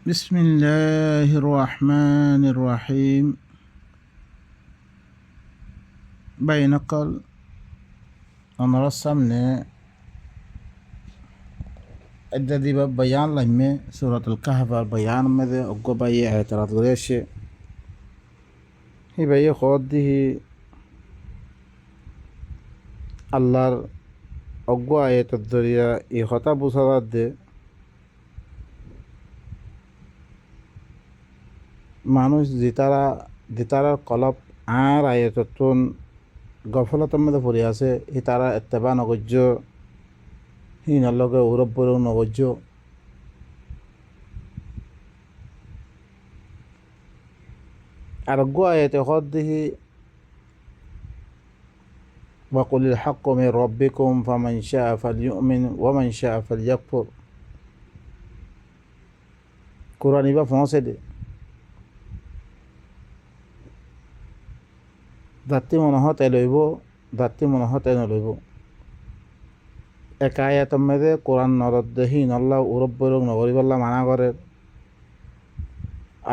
বিসমিল্লাহির রহমানির রহিম। বাইনকল ওনার সামনে الذي بيان لهم سورة الكهف بيان ماذا أقوى بيه اعتراض غريش هي بيه خوده الله أقوى آية الدريا يخطب صلاة মানুষ জিতারার কলব আর আয়তন গফলতার মধ্যে পড়ে আছে ই তারা এত্তেবা নগর্য হি নলগে উরব্বর নগর্য আর গো আয়তে হদ দিহি وقل الحق من ربكم فمن شاء فليؤمن ومن شاء فليكفر কোরআন ইবা ফসে দে দাত্তি মনোহত লইব দাত্তি মনোহত নলইব এক আয়াতর মধ্যে কোরআন নরদ্দেহি নল্লা উরব্বর নগরিবাল্লা মানা করে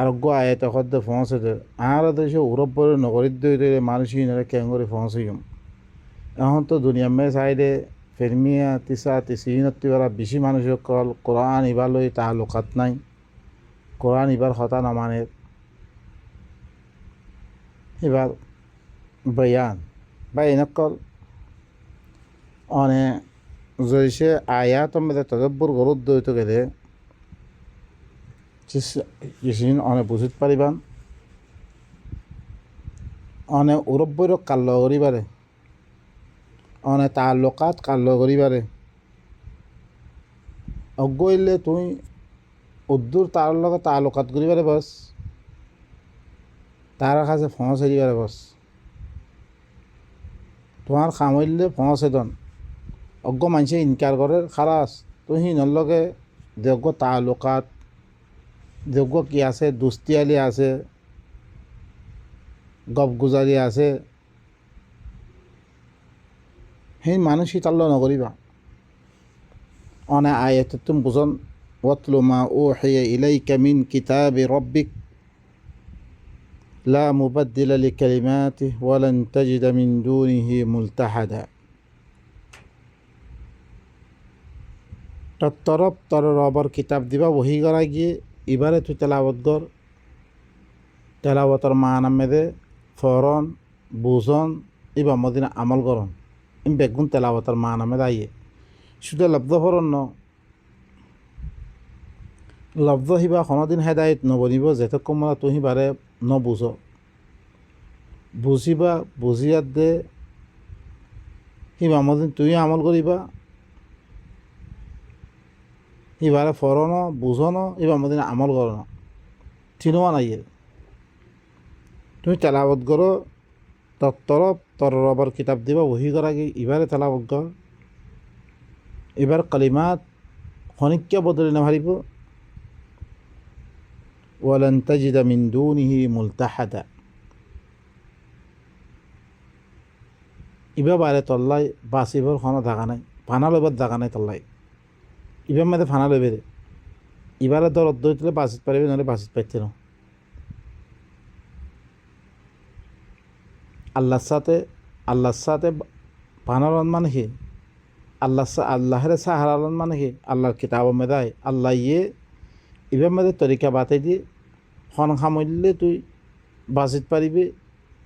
আরোগ্য আয়াত হদ্দে ফসে দে আর দেশে উরব্বর নগরিদ্দ মানুষই নরে কেঙ্গরি ফসিম এখন তো দুনিয়া মে সাইডে ফেরমিয়া তিসা তিসিনতিবারা বেশি মানুষের কল কোরআন ইবার লই তালুকাত নাই কোরআন ইবার হতা নমানের এবার বয়ান বা এনেকল অনে জৈসে আয়াত মধ্যে তদব্বর গরুদ দইতে গেলে কিছুদিন অনে বুঝিত পারিবান অনে উরব্বর কাল্ল করিবারে অনে তালুকাত কাল্ল করিবারে অজ্ঞইলে তুই উদ্দুর তার লগে তালুকাত করিবারে বস তার কাছে ফস এরিবারে বস তোমার খামইলে ফসে দন অজ্ঞ মানুষে ইনকার করে খালাস তুই হিনর লগে যোগ্য তালুকাত যোগ্য কি আছে দুস্তিয়ালি আছে গপগুজারি আছে সেই মানুষই তাল্ল নকরিবা অনে আয়াত তুমি বুঝন ওয়াতলু মা উহিয়া ইলাইকা মিন কিতাবি রাব্বিক লা মুবাদ্দিলা লিকালিমাতিহি ওয়া লান তাজিদা মিন দুনিহি মুলতাহাদা তরফ তর রবর কিতাব দিবা ওহি করা গিয়ে এবারে তুই তেলাওয়াত কর তেলাওয়াতর মানা মেদে ফরন বুঝন এবার মদিনা আমল করন ইম বেগুন তেলাওয়াতর মানা মেদে আইয়ে শুধু লব্ধ ফরন ন লব্ধ হিবা কোনোদিন হেদায়ত নবনিব যেতক্ষণ মানে তুহি বারে নবুঝ বুঝিবা বুঝিয়াত দে হিবা মদিন তুই আমল করিবা এবারে ফরন বুঝন এবার মদিনা আমল করো না চিনোয়া নাই তুমি তেলাওয়াত করো তরফ তর রবার কিতাব দিবা ওহি করা গিয়ে এবারে তেলাওয়াত কর এবার কালিমাত খনিক্য বদলে না ভারিব ওয়ালান তাজিদা মিন দুনিহি মুলতাহাদা ইবা বারে তল্লাই বাসিবর কোনো জাগা নাই ফানা লইবার জাগা নাই তল্লাই ইবার মধ্যে ফানা লইবে রে এবারে দর অধ্যয় বাসিত পারিবে নাহলে বাসিত পাইতে না আল্লাহর সাথে পানারন মানে কি আল্লাহরে সাহারালন মানে কি আল্লাহর কিতাব মেদায় আল্লাহ ইয়ে এবার মধ্যে তরিকা বাতাই দিয়ে খন খামইলে তুই বাসিত পারিবি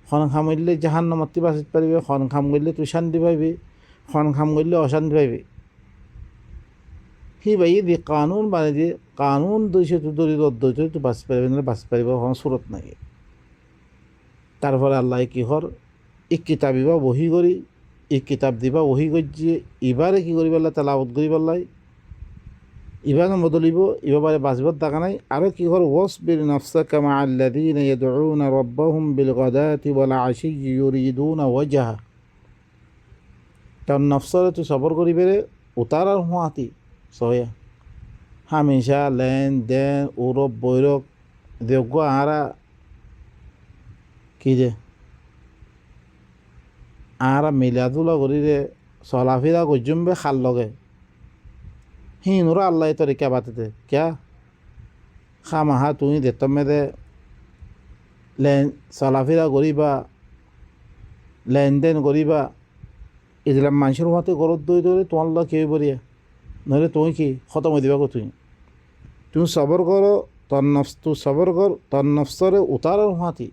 খন খামইলে জাহান্নামতি বাসিত পারিবি খন খাম করলে তুই শান্তি পাইবি খন খাম করলে অশান্তি পাইবি সি ভাই দিয়ে কানুন বানাই দিয়ে কানুন দইছে তুই দরিদ অদ্বৈত তুই বাঁচি পারিবি না বাঁচি পারিব কোনো সুরত নাই তারপরে আল্লাহ কি হর ই কিতাব ইবা বহি করি ই কিতাব দিবা ওহি গজিয়ে এবারে কি করি পারলা তেলাওয়াত করি পারলাই ইবারে বদলিব ইবারে বাঁচবার দেখা নাই আরও কি হর ওয়াসবির নাফসাকা মা আল্লাযীনা ইয়াদউনা রাব্বাহুম বিল গাদাতি ওয়াল আশি ইউরিদুনা ওয়াজহা তার নফসরে তুই সবর করি বেড়ে উতার আর হুঁয়াতি সয়া হামেশা লেন দেন উরব বৈরক দেগ্য আরা কি যে আর মিলাদুলা করিরে চলাফিরা গজুমবে খাল লগে হিনুরা আল্লাহ তরিকা বাতিতে ক্যা খামাহা তুমি দেতম মেদে চলাফেরা করিবা লেনদেন করিবা এগুলা মানুষের মতে গরত দই ধরে তোমার লগ কেউ বলিয়া নহলে তুমি কি খতম হয়ে দিবা তুমি সবর করো তুই সবর কর তর নফসরে উতারর হাতি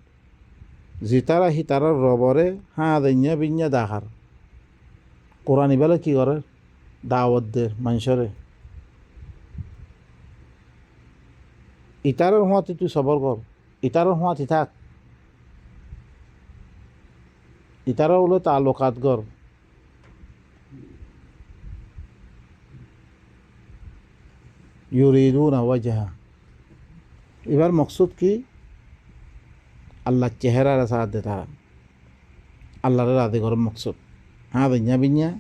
জিতারা হিতারার রবরে হ্যাঁ দইয়া বিঞ্জা দাহার কোরআন ইবালে কি করে দাওয়াত দে মানুষরে ইতারের হাতি তুই সবর কর ইতারের হাতি থাক ইতারা হলো তালুকাত গর ইউরিদুনা ওয়াজহা এবার মকসুদ কি আল্লাহ চেহারার সাহায্যে তারা আল্লাহর রাধে ঘর মকসুদ হ্যাঁ বিঞ্জা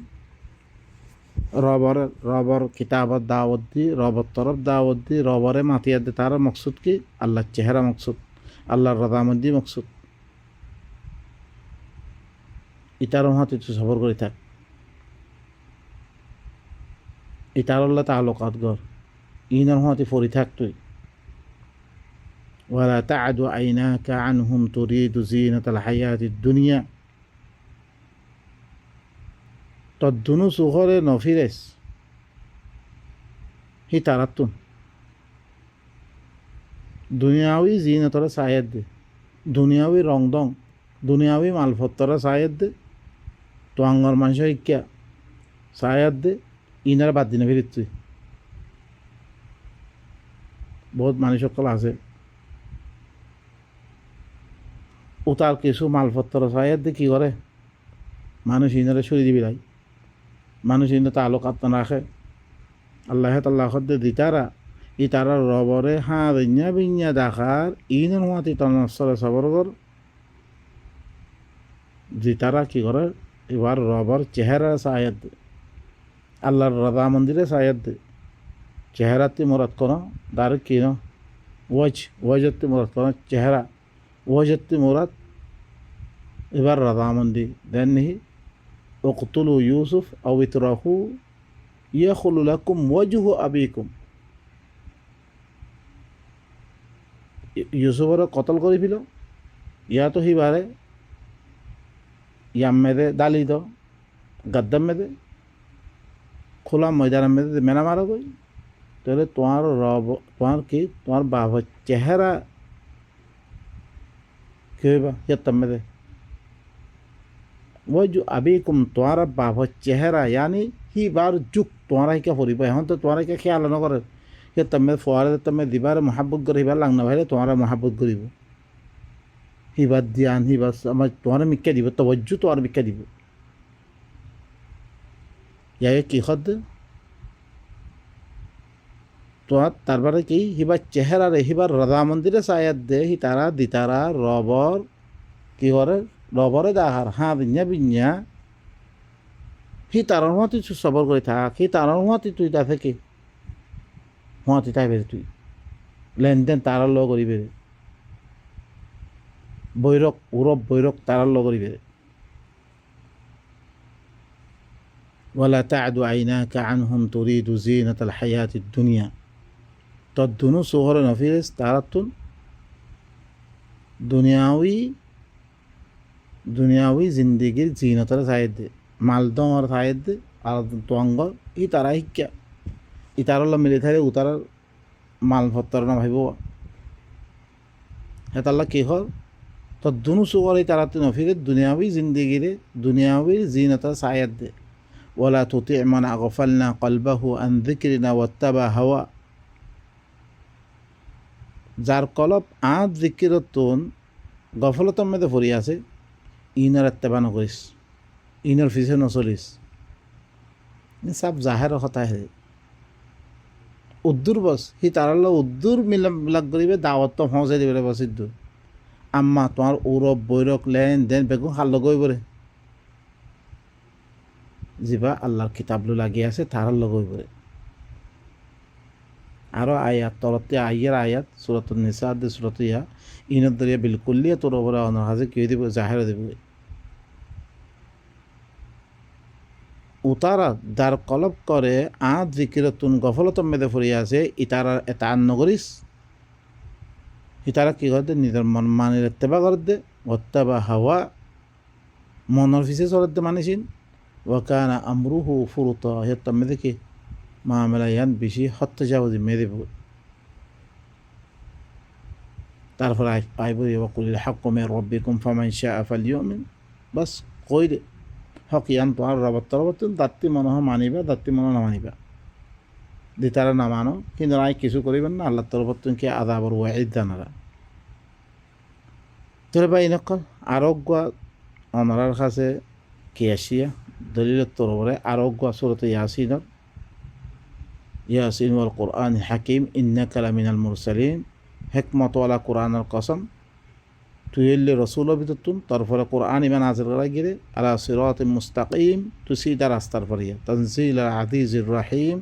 রবর কিতাবত দাওয়াত দি রবর তরফ দাওয়াত দি রবরে মাতিয়া দে তার মকসুদ কি আল্লাহর চেহারা মকসুদ আল্লাহর রাদামন্দি মকসুদ ইটার হাতে তুই সফর করে থাক ইটার আল্লাহ তালুকাত গর ইনার হাতে ফরি থাক তুই ওয়ালা তা'দু আইনাকা আনহুম তুরিদু জিনাতাল হায়াতিদ দুনিয়া তদ্দুনু সুহরে নফিরেস হি তারাতুন দুনিয়াবি জিনাতরা সায়াদ দে দুনিয়াবি রংদং দুনিয়াবি মালপত্তরা সায়াদ দে তো আঙ্গর মানুষ ইক্যা সায়াদ দে ইনার বাদ দিনে ফিরিত তুই বহুত মানুষ সকল আছে ও তার কিছু মালপত্তর সায়াদ দে কি করে মানুষ ইনারে সরি দিবি লাই মানুষ ইন্দা তালুকাত না রাখে আল্লাহ তাল্লাহ দিতারা ইতারা রবরে হাঁ বিঞ্জা বিঞ্জা দেখার ইনের মাতি তনসরে সবরগর দিতারা কি করে এবার রবর চেহারা সায়াদ দে আল্লাহর রাধা মন্দিরে সায়াদ দে চেহারাতে মরাত কোন দার কি ন ওয়াজতে মরাত কোন চেহারা ওয়াজতে মরাত এবার রাধা মন্দির দেন নিহি উকতুলু ইউসুফ আও ইতরাহু ইয়াখলু লাকুম ওয়াজহু আবিকুম ইউসুফরে কতল করে ফেল ইয়া তো হিবারে ইয়াম মেদে দালি দ গাদ্দাম মেদে খোলা ময়দান মেদে মেনা মারা গই তাহলে তোমার রব তোমার কি তোমার বাবার চেহারা কি হইবা ইয়াত্তাম মেদে ওয়াজহু আবিকুম তোমার বাবার চেহারা यानी হি বার যুগ তোমারা কি করিবা এখন তো তোমারা কি খেয়াল নকরে কে তুমি ফোয়ারে তুমি দিবার মহাব্বত করিবা লাগনা ভাইলে তোমারা মহাব্বত করিব হিবাদ দিয়ান হিবাস আমার তোমার মিক্কা দিব তবজ্জু তোমার মিক্কা দিব ইয়া কি খদ তোমার তারপরে কি হিবার চেহারা রে হিবার রাধা মন্দিরে সায়াত দে হি তারা দিতারা রবর কি করে রবরে দাহার হ্যাঁ বিঞ্জা বিঞ্জা হি তারার মতো তুই সবর করে থাক হি তারার মতো তুই তা থেকে মতি তাই বেরে তুই লেনদেন তারার লগ করি বেরে বৈরক উরব বৈরক তারার লগ করি বেরে ওয়ালা তা'দু আইনাকা আনহুম তুরিদু জিনাতাল হায়াতিদ দুনিয়া তদ্দুনু সুহরে নফিরেস তারাতুন দুনিয়াবি জিন্দিগির জিনতর সায়েদ দে মালদমর সায়েদ দে আর তোয়াঙ্গ ই তারা শিক্ষা ইতারল মিলি থাকে উতার মালপত্তর না ভাবিব হেতাল্লা কি হল তো দুনু সুগর এই তারাতে নফিরে দুনিয়াবি জিন্দিগিরে দুনিয়াবি জিনতা সায়াদ দে ওয়ালা তুতি মান আগফালনা কলবাহু আন যিকরিনা ওয়াত্তাবা হাওয়া যার কলব আদ যিকিরতুন গফলতর মধ্যে ভরি আছে ইনার এত্তেবা নকরিস ইনার পিছে নচলিস সব জাহের কথা হে উদ্দুর বস হি তারাল উদ্দুর মিলাক করিবে দাওয়াত তো পৌঁছে দিবে বসিদ্দ আম্মা তোমার উরব বৈরক লেন দেন বেগুন হাল লগইবরে যিবা আল্লাহর কিতাবলো লাগি আছে তারার লগইবরে আরো আয়াত তলতে আয়াত সূরাতুন নিসা দে সূরাত ইয়া ইনের দরিয়া বিলকুলিয়া তোর ওপরে অনর হাজে কি দিব জাহের দিব উতারা দার কলব করে আদ জিকিরতুন গফলতম মেদে ফুরিয়া আছে ইতারার এটা নগরিস হি তারা কী করে দে নিজের মন মানের এত্তেবা করে দে অত্যাবা হাওয়া মনের পিছে চলত দে মানিসিন ওয়াকানা আমরুহু ফুরুত হেত্তাম মেদে কি মামেলা ইয়ান বেশি হত্য যাবো মেদে তারপর আইব ওয়াকুলিল হাক্কু মির রাব্বিকুম ফামান শাআ ফালইউমিন বাস কই দে হক ইয়ান তো আর রবত তরবত দাত্তি মনে হয় মানিবা দাত্তি মনে না মানিবা দি তারা না মানো কিন্তু আই কিছু করিবেন না আল্লাহ তরফত কি আযাবর ওয়াইদ জানারা তোরে ভাই নকল আরোগ্য অনরার কাছে কি আসিয়া দলিলের তরফরে আরোগ্য সূরাত ইয়াসিনের ইয়াসিন ওয়াল কুরআন হাকিম ইন্নাকা লামিনাল মুরসালিন হিকমত ওয়ালা কুরআনের কসম তুই এলে রসুল ভিতরতুন তারপরে কোরআন ইমান নাযিল করা গিয়ে আলা সিরাতিম মুস্তাকিম তুই সিধা রাস্তার পরিয়া তানজিল আজিজির রাহিম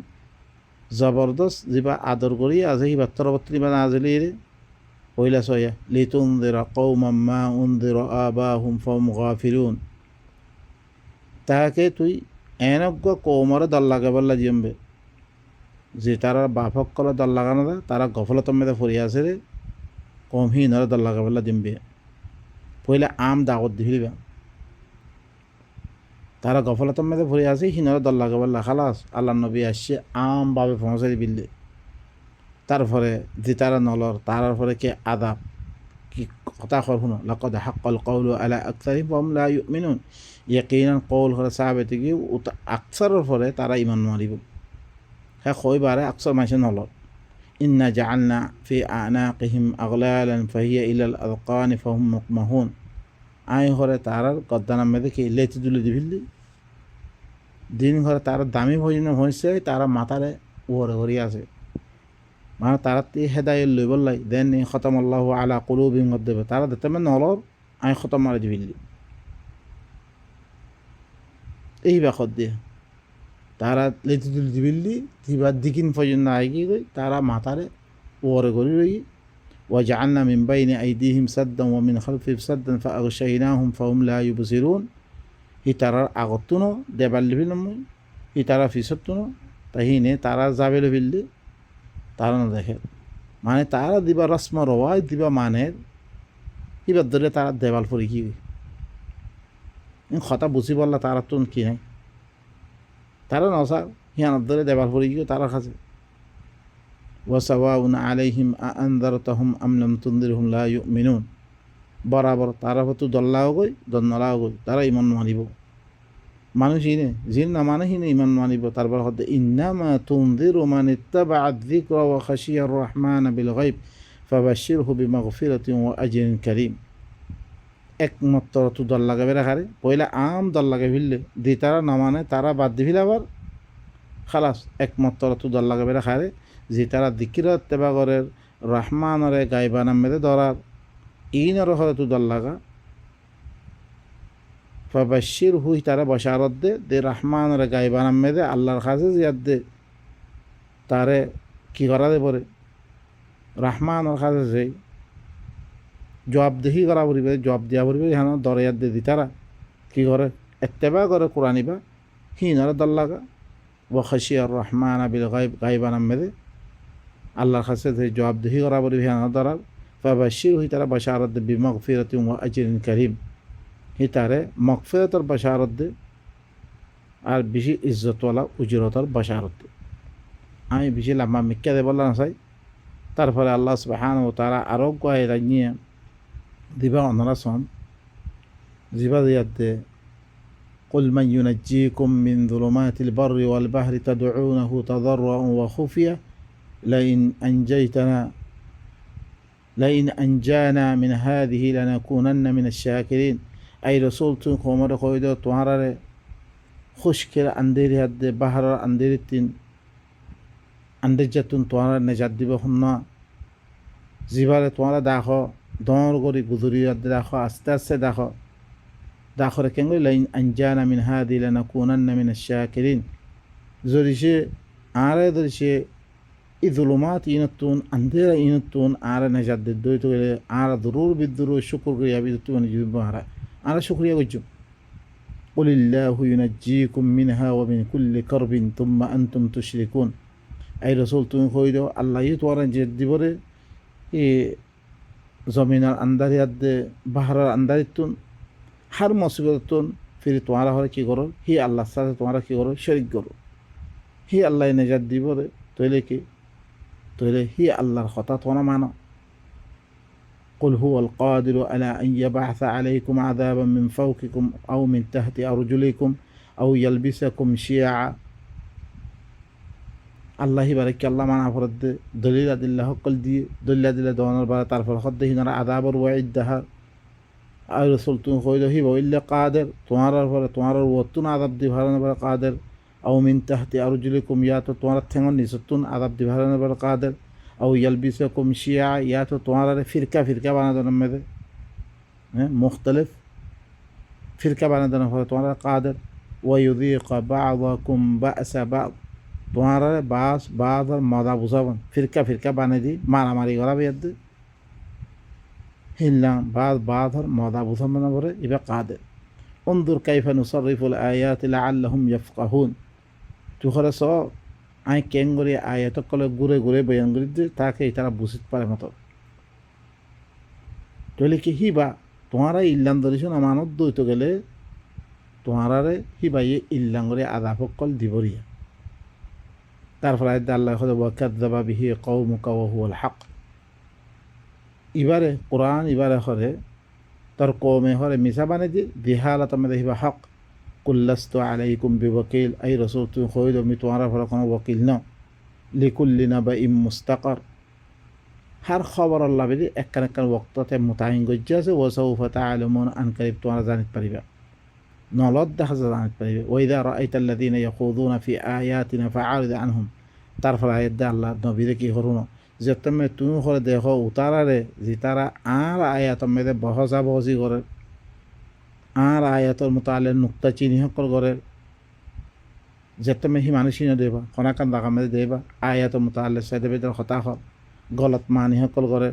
জবরদস্ত যিবা আদর করি আজি বাত্তরবত্তর ইমান নাযিলিরে পয়লা সয়া লিতুনদিরা কওমান মা উনদিরা আবাহুম ফাহুম গাফিলুন তাকে তুই এনজ্ঞ কৌমরে দল লাগাবল্লা জিম্বে যে তারা বাপক কলে দল লাগানো দা তারা গফলতম মেদে ফরিয়া আছে রে কমহীনরে দল লাগাবল্লা জিম্বে পয়লা আম দাগত দিবা তারা গফলতম মেদে ভরে আছে হিনরে দল লাগাবল্লা খালাস আল্লাহ নবী আসছে আম ভাবে পৌঁছাই বিললে তারপরে যে তারা নলর তারার পরে কে আদাব কি কথা কর শুনো লাকাদ হাক্কাল কওলু আলা আকসারিহিম ফাহুম লা ইউমিনুন ইয়াকিনান কওল করে সাহাবেতে কি আকসারের পরে তারা ইমান মারিব হ্যাঁ কইবারে আকসার মাসে নলর ইন্না জাআলনা ফি আনাকিহিম আগলালান ফাহিয়া ইলাল আযকানি ফাহুম মুকমাহুন আই হরে তারার গদ্দানার মেয়েদের কি লেচি তুলে দিবিল্লি দিন ঘরে তারা দামি ভোজন হয়েছে তারা মাথারে ওরে হরি আছে মানে তারা তি হেদায় লই বললাই দেন খতম আল্লাহ আলা কুলুবিহিম দেবে তারা দেখতে নলর আই খতম মারি দিবিল্লি এই ব্যাকত দিয়ে তারা লেচি তুলে দিবিল্লি দিবার দিকিন পর্যন্ত আই গিয়ে গই তারা মাথারে ওরে করি রই وجعلنا من بين أيديهم سدا ومن خلفهم سدا فأغشيناهم فهم لا يبصرون হি তারার আগতুনো দেবাল্লি ফিলমই হি তারা ফিসতুনো তাহিনে তারা যাবেলে ফিললি তারা না দেখে মানে তারা দিবা রসম রওয়াই দিবা মানের হিবার ধরে তারা দেবাল পরি কি কথা বুঝি বললা তারা তো কি নাই তারা নসা হিয়ানত ধরে দেবাল পরি গিয়ে তারা খাচ্ছে ওয়াসাওয়াউন আলাইহিম আনযারতাহুম আম লাম তুনদিরহুম লা ইউমিনুন বরাবর তারা হতো দল্লাও গই দন্নলাও গই তারা ইমান মানিব মানুষ ইনে জিন না মানে হিনে ইমান মানিব তারপর হতে ইন্নামা তুনদিরু মান ইত্তাবাআ যিকরা ওয়া খাশিয়ার রহমান বিল গায়ব ফাবাশশিরহু বিমাগফিরাতিন ওয়া আজরিন কারীম একমাত্র তো দল লাগাবে রাখারে পয়লা আম দল লাগাই ফেললে দি তারা না মানে তারা বাদ দি ফেলে আবার খালাস একমাত্র তো দল লাগাবে রাখারে যে তারা দিকিরত তেবাগরের রহমানরে গাইবানাম মেদে ধরার ইনর হরে তু দল লাগা ফাবাশশির হুই তারা বশারত দে রহমানরে গাইবানাম মেদে আল্লাহর কাছে জিয়াদ দে তারে কি করা দে পরে রহমানর কাছে যাই জবাবদিহি করা পড়িবে জবাব দিয়া পড়িবে এখানে দরিয়াত দে দি তারা কি করে এত্তেবা করে কোরআনিবা হিনরে দল লাগা ওয়া খাশিয়ার রহমান বিল গায়ব গাইবানাম মেদে আল্লাহর কাছে যে জবাবদিহি করা পড়িবে এখানে ধরার ফাবাশশির হুই তারা বশারত দে বিমাগফিরাতিন ওয়া আজরিন কারীম হি তারে মাগফিরাতের বশারত দে আর বেশি ইজ্জতওয়ালা উজরতের বশারত দে আমি বেশি লাম্বা মিক্কা দে বললাম চাই তারপরে আল্লাহ সুবহানাহু ওয়া তাআলা আরো কয় রানিয়ে দিবা অনরা সন জিবা দিয়াত দে قل من ينجيكم من ظلمات البر والبحر تدعونه تضرعا وخفيا لئن أنجانا من هذه لنكونن من الشاكرين أي رسول تنكمر قويدو توارر خشكر أندير هد بحر أندير التين أندير جتون توارر نجات دبهنا زبالة توارر داخو دور غوري غذوري هد داخو أستاس داخو داخل كنغل لئن أنجانا من هذه لنكونن من الشاكرين زوريشي آره دريشي ظلمات ينتون أندير ينتون آره نجات دويتو آره ضرور بالضرور شكر يا بيتو نجيب بحر آره شكر يا وجو قل الله ينجيكم منها ومن كل كرب ثم أنتم تشركون أي رسول تون خويدو الله يتوارن جد بره জমিনের আন্দারিয়াত দে বাহারের আন্দারিতুন হার মুসিবতুন ফিরি তোমারা হলে কী করো হি আল্লাহর সাথে তোমরা কী করো শরিক করো হি আল্লাহ নেজাত দিব রে তৈলে কি তৈলে হি আল্লাহর কথা তোমরা মানো قل هو القادر على أن يبعث عليكم عذابا من فوقكم أو من تحت أرجلكم أو يلبسكم شيعا আল্লাহি বারেক আল্লাহ মানা ফরদ দলিল আদিল্লাহ সকল দিয়ে দলিল আদিল্লাহ দোয়ানোর বারা তারপর হদ্দে হিনারা আদাবর ওয়াইদ দাহার আর রসুল তুমি কই দহি বইল্লা কাদের তোমার পরে তোমার ওতুন আদাব দি ভারানোর বারা কাদের আও মিন তাহতি আরজুলিকুম ইয়া তো তোমার ঠেঙ্গন নিসতুন আদাব দি ভারানোর বারা কাদের আও ইয়ালবিসাকুম শিয়া ইয়া তো তোমার ফিরকা ফিরকা বানানোর মেদে হ্যাঁ মুখতলিফ ফিরকা বানানোর পরে তোমার কাদের ওয়ায়ুযীকা বা'দাকুম বা'সা বা'দ তোমার বাস বাদর মজা বুঝাবেন ফিরকা ফিরকা বানিয়ে দি মারামারি করা বিয়াদ হিল্লাম বাদর মজা বুঝাবেন বলে এবার কাদের উনদুর কাইফা নুসাররিফুল আয়াতি লাআল্লাহুম ইয়াফকাহুন তুই করে স আই কেং করে আয়াত কলে ঘুরে ঘুরে বয়ান করে দিয়ে তাকে তারা বুঝতে পারে মতো তাহলে কি হিবা তোমারা ইল্লাম ধরিস না মানত দইতে গেলে তোমারারে হিবা ইয়ে ইল্লাম করে আদা ফকল দিবরিয়া তারপরে আল্লাহ ওয়াকাযযাবা বিহি কওমুকা ওয়া হুয়াল হক ইবারে কোরআন ইবারে হরে তোর কৌমে হরে মিছা বানিয়ে দি দিহালাত মে দেখিবা হক কুল্লাস্তু আলাইকুম বিওয়াকিল এই রসুল তুমি কই আমি তোমার ঘরে কোনো ওয়াকিল ন লিকুল্লি নাবাইম মুস্তাকার হার খবর আল্লাহ বেদি একখান একখান ওক্ততে মোতায়েন গজ্জা আছে ওয়াসাউফা তাআলামুন আনকারিব তোমরা জানিতে পারিবা নলদ দেখা জানিতে পারিবে ওয়াইদা রাআইতাল্লাযীনা ইয়াখুযুনা ফি আয়াতিনা ফাআরিদ আনহুম তারপর আয়াত আল্লাহ নবীরে কি করুন যে তুমি করে দেখো উতারারে যে তারা আর আয়াতর মেয়েদের বহসা বহসি করে আর আয়াতর মোতালে নুক্তা চিনি সকল করে যে তুমি সি মানুষ চিনি দেবা কনাকান দাকা মেয়েদের দেবা আয়াতর মোতালে সাইদে বেদের হতাশ গলত মানি সকল করে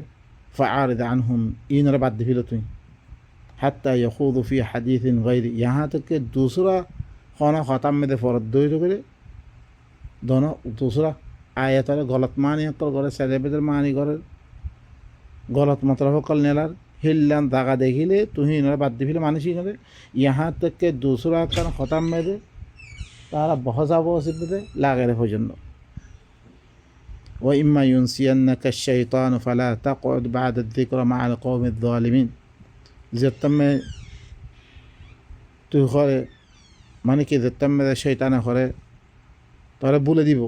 ফাআরিদ আনহুম ইনরে বাদ দিবিল তুমি হাত্তা ইয়াখুযু ফি হাদিসিন গায়রি यहाँ तक के दूसरा खाना खत्म में दे फरद दो করে दोनों दूसरा আয়াতরে গলত মানি সকল করে সাইদে বেদের মানি করে গলত মতলব সকল নেলার হিল্লান দাগা দেখিলে তুমি ইনরে বাদ দিবিলে মানুষ ইনরে यहाँ तक के दूसरा खाना खत्म में दे তারা বহজা বহসিতে লাগে পর্যন্ত وإما ينسينك الشيطان فلا تقعد بعد الذكر مع القوم الظالمين যে তুমি তুই ঘরে মানে কি যে তুমি শয়তানে ঘরে তারা বলে দিব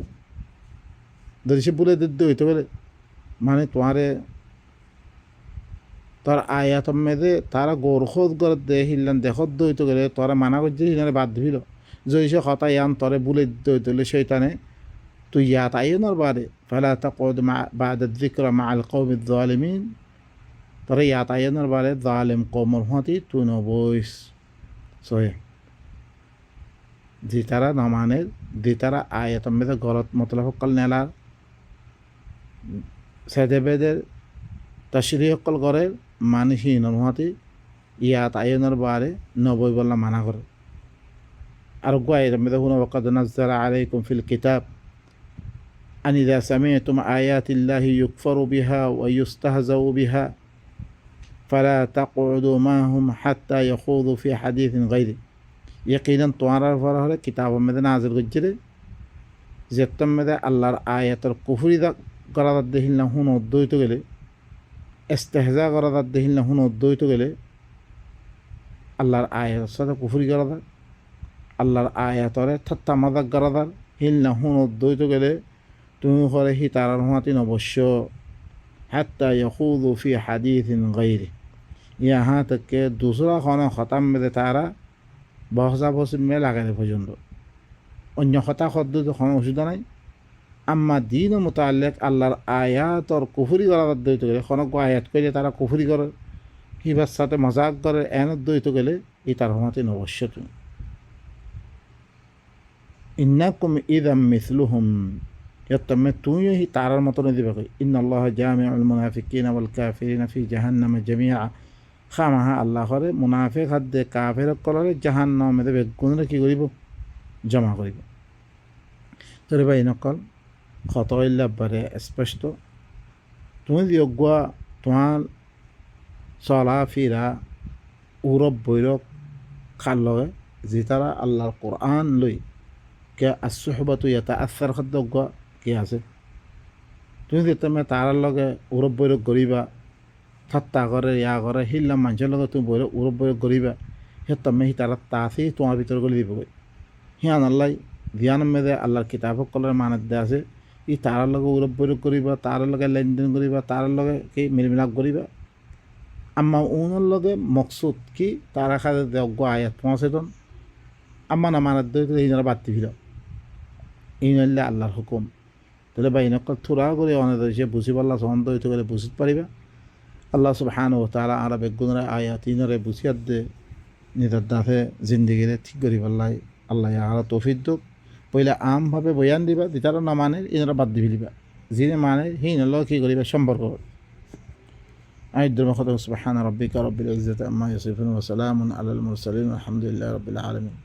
যদি সে বলে দিতে হইতে বলে মানে তোমারে তার আয়াত মেদে তারা গোরখোদ করে দে হিল্লান দেখত দইতে গেলে তোরা মানা করছে হিলানে বাদ দিবিল যদি সে কথা ইয়ান তরে বলে দিতে হইতে হলে শয়তানে তুই ইয়াত আইনার বারে ফালা তাকুদ বা'দা যিকরা মা'আল কওমিজ যালিমিন তোরা ইয়াত আইনার বারে জালিম কওমের হতি তুই নবইস সহে যে তারা নমানের যে তারা আয়াত মেদে গলত মতলব কল নেলার সেদেবেদের তশরিহ কল করে মানুষই নমহতি ইয়াত আইনার বারে নবই বললা মানা করে আর গোয়াই মেদে হুনা ওয়াকাদ নাযালা আলাইকুম ফিল কিতাব أن إذا سمعتم آيات الله يكفر بها ويستهزأ بها فلا تقعدوا معهم حتى يخوضوا في حديث غيره يقينا توارا فرها كتاب مدى نازل گجرے زيتم مدى الله آيات الكفر دا قرادت دهن لهون ودويتو گلے استهزاء قرادت دهن لهون ودويتو گلے الله آيات صدا كفر قرادت الله آيات تتا مدى قرادت هن لهون ودويتو گلے তুমি করে হি তারার হমাতিন অবশ্য হাত্তা ইয়াখুযু ফি হাদিসিন গায়রি यहाँ तक के दूसरा खाना ख़त्म में तारा बहसा बहस में लागे पर्यন্ত অন্য কথা শব্দ তো কোনো অসুবিধা নাই আম্মা দিন মোতালেক আল্লাহর আয়াত আর কুফরি করার দইতে গেলে কোনো আয়াত করে তারা কুফরি করে হিবার সাথে মজাক করে এনত দইতে গেলে এই তার হমাতিন অবশ্য তুমি ইন্নাকুম ইযাম মিসলুহুম يتم تويه تعالى المطر ذبقي إن الله جامع المنافقين والكافرين في جهنم جميعا خامها الله خير منافق حد كافر كلره جهنم مده بگون কি করিব জমা করিব তরে ভাই নকল খত ইল্লা বারে স্পষ্ট তুমি দিওগা তোমার চলা ফিরা উরব বৈরব খার লগে যে তারা আল্লাহর কোরআন লই কে আসহবতু ইয়াতা আসার খাদ্য কে আছে তুমি যে তুমি তার লগে উরব বৈরব করিবা ঠাট্টা করে ইয়া করে হিল্লাম মানুষের লগে তুমি উরব বৈরব করিবা সে তুমি সি তারা তা আছে তোমার ভিতরে গলি দিবগৈ সিয়ান আল্লাহ ধ্যান মেদে আল্লাহর কিতাব সকলের মানত দে আছে ই তার লগে উরব বৈরব করিবা তার লগে লেনদেন করিবা তার লগে কি মিলমিলাপ করিবা আম্মা উনার লগে মকসুদ কি তারা খাদে দেওয়া আয়াত পৌঁছেতন আম্মা না মানত দে ইনারা বাড়তি ফির ই নইলে আল্লাহর হুকুম তাহলে বা ইনকল থুরা করে অনেক সে বুঝি পারলা সন্ত হইতে করে বুঝিতে পারিবা আল্লাহ সুবহানাহু ওয়া তাআলা আর বেগুনরে আয়াত ইনরে বুঝিয়াত দে নিজের দাফে জিন্দিগিরে ঠিক করি পারলাই আল্লাহ আর তৌফিক দুক পইলে আমভাবে বয়ান দিবা দিতারও না মানে ইনরা বাদ দি ফেলিবা যিনি মানে সেই নলও কি করিবা সম্পর্ক আইদ্র মখদ সুবহান রাব্বিকা রাব্বিল ইজ্জাতি আম্মা ইয়াসিফুন ওয়া সালামুন আলাল মুরসালিন আলহামদুলিল্লাহি রাব্বিল আলামিন।